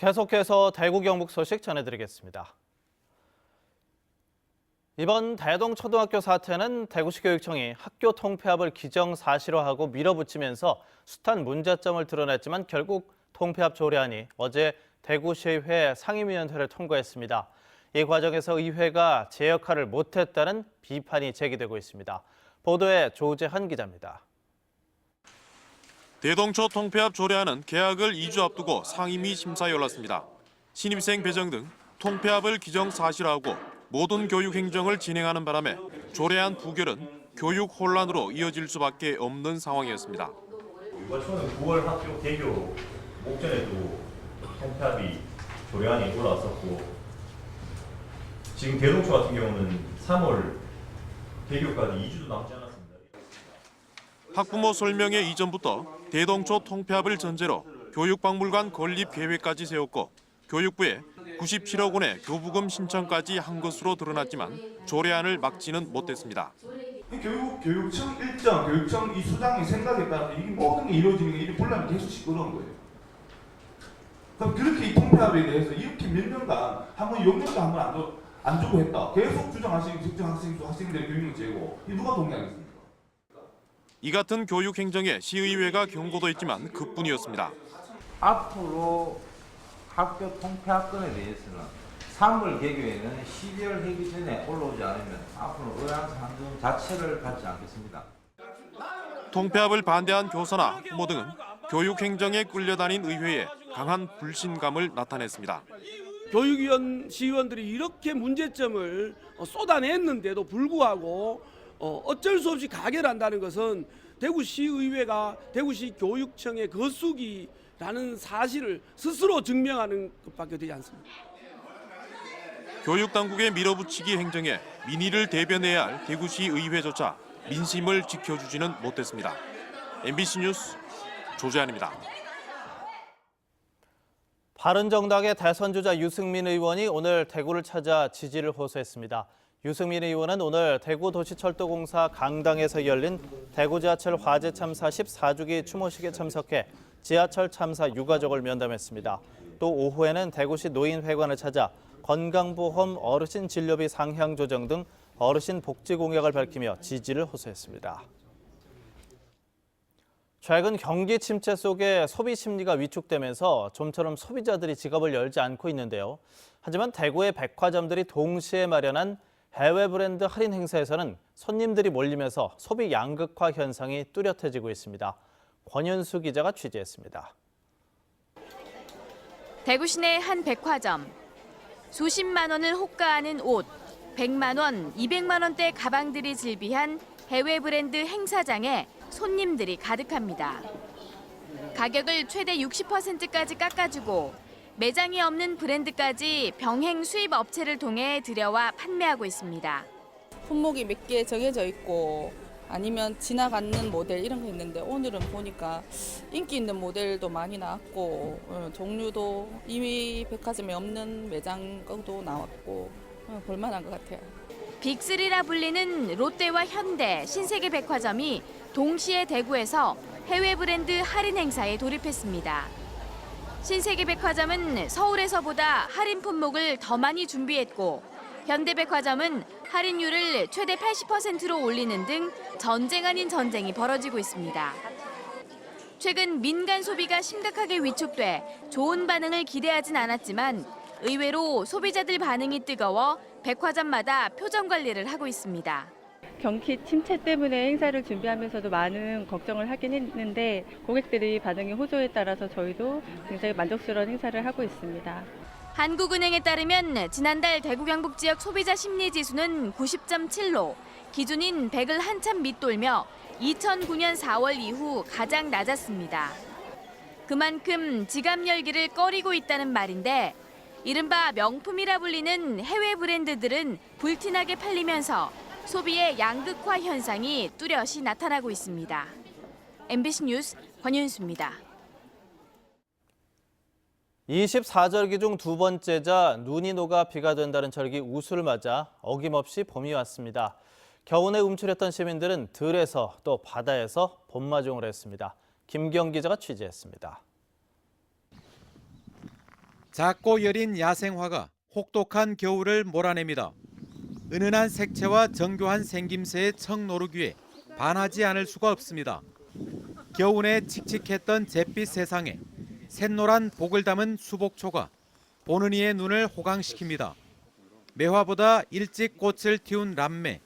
계속해서 대구 경북 소식 전해드리겠습니다. 이번 대동초등학교 사태는 대구시 교육청이 학교 통폐합을 기정사실화하고 밀어붙이면서 숱한 문제점을 드러냈지만 결국 통폐합 조례안이 어제 대구시의회 상임위원회를 통과했습니다. 이 과정에서 의회가 제 역할을 못했다는 비판이 제기되고 있습니다. 보도에 조재한 기자입니다. 대동초 통폐합 조례안은 개학을 2주 앞두고 상임위 심사에 올랐습니다. 신입생 배정 등 통폐합을 기정사실화하고 모든 교육 행정을 진행하는 바람에 조례안 부결은 교육 혼란으로 이어질 수밖에 없는 상황이었습니다. 이번 초는 9월 학교 개교 목전에도 통폐합이 조례안이 올라왔었고 지금 대동초 같은 경우는 3월 개교까지 2주도 남지 않았습니다. 학부모 설명회 이전부터 대동초 통폐합을 전제로 교육박물관 건립 계획까지 세웠고 교육부에 97억 원의 교부금 신청까지 한 것으로 드러났지만 조례안을 막지는 못했습니다. 교육청 일정, 교육청 이 수장의 생각에 따라서 이 모든 게 이루어지는 게 이 분란이 계속 시끄러운 거예요. 그럼 그렇게 이 통폐합에 대해서 이렇게 몇 년간 한번 용역도 한번 안 주고 했다. 계속 주장하시는 특정 학생들의 교육을 재고 이 누가 동의하겠습니까? 이 같은 교육 행정에 시의회가 경고도 했지만 그뿐이었습니다. 앞으로 학교 통폐합건에 대해서는 3월 개교에는 12월 회기 전에 올라오지 않으면 앞으로 의안 상정 자체를 받지 않겠습니다. 통폐합을 반대한 교사나 학부모 등은 교육 행정에 끌려다닌 의회에 강한 불신감을 나타냈습니다. 교육위원, 시의원들이 이렇게 문제점을 쏟아냈는데도 불구하고 어쩔 수 없이 가결한다는 것은 대구시의회가 대구시 교육청의 거수기라는 사실을 스스로 증명하는 것밖에 되지 않습니다. 교육당국의 밀어붙이기 행정에 민의를 대변해야 할 대구시 의회조차 민심을 지켜주지는 못했습니다. MBC 뉴스 조재한입니다. 바른정당의 대선주자 유승민 의원이 오늘 대구를 찾아 지지를 호소했습니다. 유승민 의원은 오늘 대구도시철도공사 강당에서 열린 대구지하철 화재 참사 14주기 추모식에 참석해 지하철 참사 유가족을 면담했습니다. 또 오후에는 대구시 노인회관을 찾아 건강보험 어르신 진료비 상향 조정 등 어르신 복지 공약을 밝히며 지지를 호소했습니다. 최근 경기 침체 속에 소비 심리가 위축되면서 좀처럼 소비자들이 지갑을 열지 않고 있는데요. 하지만 대구의 백화점들이 동시에 마련한 해외 브랜드 할인 행사에서는 손님들이 몰리면서 소비 양극화 현상이 뚜렷해지고 있습니다. 권현수 기자가 취재했습니다. 대구 시내 한 백화점. 수십만 원을 호가하는 옷, 100만 원, 200만 원대 가방들이 즐비한 해외 브랜드 행사장에 손님들이 가득합니다. 가격을 최대 60%까지 깎아주고 매장이 없는 브랜드까지 병행 수입 업체를 통해 들여와 판매하고 있습니다. 품목이 몇 개 정해져 있고 아니면 지나가는 모델 이런 거 있는데 오늘은 보니까 인기 있는 모델도 많이 나왔고 종류도 이미 백화점에 없는 매장 것도 나왔고 볼만한 것 같아요. 빅3라 불리는 롯데와 현대, 신세계백화점이 동시에 대구에서 해외 브랜드 할인 행사에 돌입했습니다. 신세계백화점은 서울에서보다 할인 품목을 더 많이 준비했고 현대백화점은 할인율을 최대 80%로 올리는 등 전쟁 아닌 전쟁이 벌어지고 있습니다. 최근 민간 소비가 심각하게 위축돼 좋은 반응을 기대하진 않았지만 의외로 소비자들 반응이 뜨거워 백화점마다 표정 관리를 하고 있습니다. 경기 침체 때문에 행사를 준비하면서도 많은 걱정을 하긴 했는데 고객들이 반응이 호조에 따라서 저희도 굉장히 만족스러운 행사를 하고 있습니다. 한국은행에 따르면 지난달 대구 경북 지역 소비자 심리 지수는 90.7로 기준인 100을 한참 밑돌며 2009년 4월 이후 가장 낮았습니다. 그만큼 지갑 열기를 꺼리고 있다는 말인데 이른바 명품이라 불리는 해외 브랜드들은 불티나게 팔리면서 소비의 양극화 현상이 뚜렷이 나타나고 있습니다. MBC 뉴스 권윤수입니다. 24절기 중 두 번째자 눈이 녹아 비가 된다는 절기 우수를 맞아 어김없이 봄이 왔습니다. 겨우내 움츠렸던 시민들은 들에서 또 바다에서 봄마중을 했습니다. 김경 기자가 취재했습니다. 작고 여린 야생화가 혹독한 겨울을 몰아냅니다. 은은한 색채와 정교한 생김새의 청노루귀에 반하지 않을 수가 없습니다. 겨우내 칙칙했던 잿빛 세상에 샛노란 복을 담은 수복초가 보는 이의 눈을 호강시킵니다. 매화보다 일찍 꽃을 틔운 람매,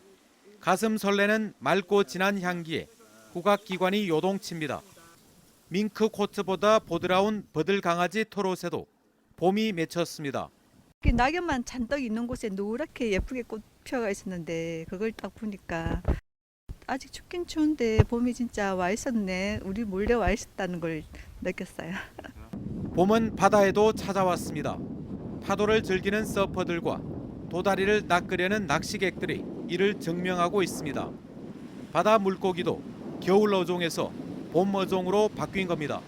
가슴 설레는 맑고 진한 향기에 후각기관이 요동칩니다. 밍크 코트보다 보드라운 버들강아지 토롯에도 봄이 맺혔습니다. 낙엽만 잔뜩 있는 곳에 노랗게 예쁘게 꽃 피어가 있었는데 그걸 딱 보니까 아직 춥긴 추운데 봄이 진짜 와 있었네. 우리 몰래 와 있었다는 걸 느꼈어요. 봄은 바다에도 찾아왔습니다. 파도를 즐기는 서퍼들과 도다리를 낚으려는 낚시객들이 이를 증명하고 있습니다. 바다 물고기도 겨울 어종에서 봄 어종으로 바뀐 겁니다.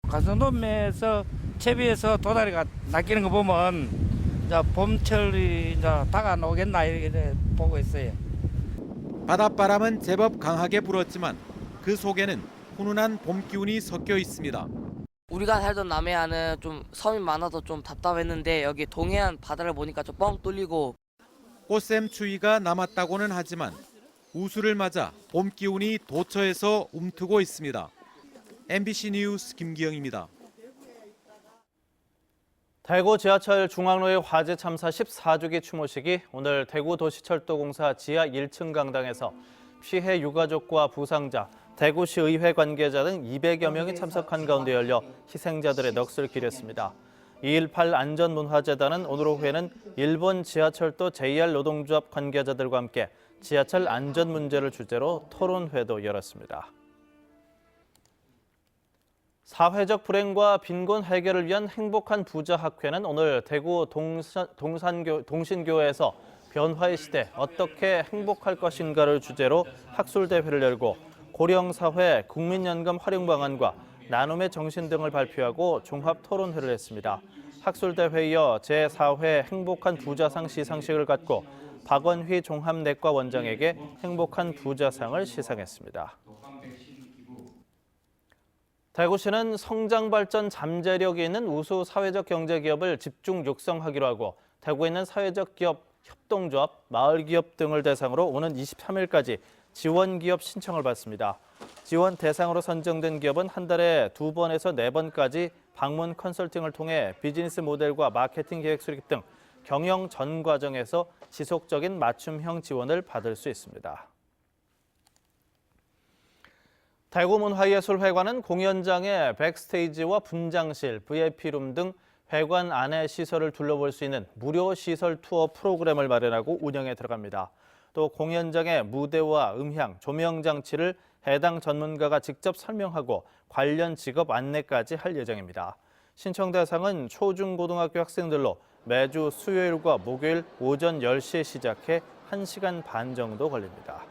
가슴돔에서 채비에서 도다리가 낚이는 거 보면 이제 봄철이 이제 다가오겠나 이렇게 보고 있어요. 바닷바람은 제법 강하게 불었지만 그 속에는 훈훈한 봄 기운이 섞여 있습니다. 우리가 살던 남해안은 좀 섬이 많아서 좀 답답했는데 여기 동해안 바다를 보니까 좀 뻥 뚫리고 꽃샘 추위가 남았다고는 하지만 우수를 맞아 봄 기운이 도처에서 움트고 있습니다. MBC 뉴스 김기영입니다. 대구 지하철 중앙로의 화재 참사 14주기 추모식이 오늘 대구도시철도공사 지하 1층 강당에서 피해 유가족과 부상자, 대구시 의회 관계자 등 200여 명이 참석한 가운데 열려 희생자들의 넋을 기렸습니다. 2.18 안전문화재단은 오늘 오후에는 일본 지하철도 JR 노동조합 관계자들과 함께 지하철 안전 문제를 주제로 토론회도 열었습니다. 사회적 불행과 빈곤 해결을 위한 행복한 부자 학회는 오늘 대구 동신교회에서 변화의 시대 어떻게 행복할 것인가를 주제로 학술대회를 열고 고령사회 국민연금 활용 방안과 나눔의 정신 등을 발표하고 종합토론회를 했습니다. 학술대회에 이어 제4회 행복한 부자상 시상식을 갖고 박원휘 종합내과 원장에게 행복한 부자상을 시상했습니다. 대구시는 성장 발전 잠재력이 있는 우수 사회적 경제 기업을 집중 육성하기로 하고 대구에 있는 사회적 기업 협동조합, 마을기업 등을 대상으로 오는 23일까지 지원 기업 신청을 받습니다. 지원 대상으로 선정된 기업은 한 달에 2번에서 4번까지 방문 컨설팅을 통해 비즈니스 모델과 마케팅 계획 수립 등 경영 전 과정에서 지속적인 맞춤형 지원을 받을 수 있습니다. 대구문화예술회관은 공연장의 백스테이지와 분장실, VIP룸 등 회관 안의 시설을 둘러볼 수 있는 무료 시설 투어 프로그램을 마련하고 운영에 들어갑니다. 또 공연장의 무대와 음향, 조명 장치를 해당 전문가가 직접 설명하고 관련 직업 안내까지 할 예정입니다. 신청 대상은 초중고등학교 학생들로 매주 수요일과 목요일 오전 10시에 시작해 1시간 반 정도 걸립니다.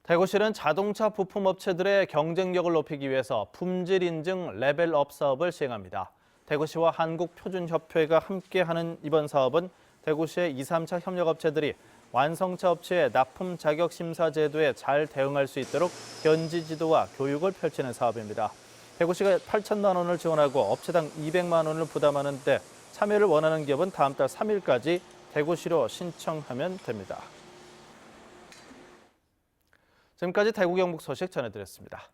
대구시는 자동차 부품업체들의 경쟁력을 높이기 위해서 품질 인증 레벨업 사업을 시행합니다. 대구시와 한국표준협회가 함께하는 이번 사업은 대구시의 2, 3차 협력업체들이 완성차 업체의 납품 자격 심사 제도에 잘 대응할 수 있도록 현지 지도와 교육을 펼치는 사업입니다. 대구시가 8천만 원을 지원하고 업체당 200만 원을 부담하는 데 참여를 원하는 기업은 다음 달 3일까지 대구시로 신청하면 됩니다. 지금까지 대구 경북 소식 전해드렸습니다.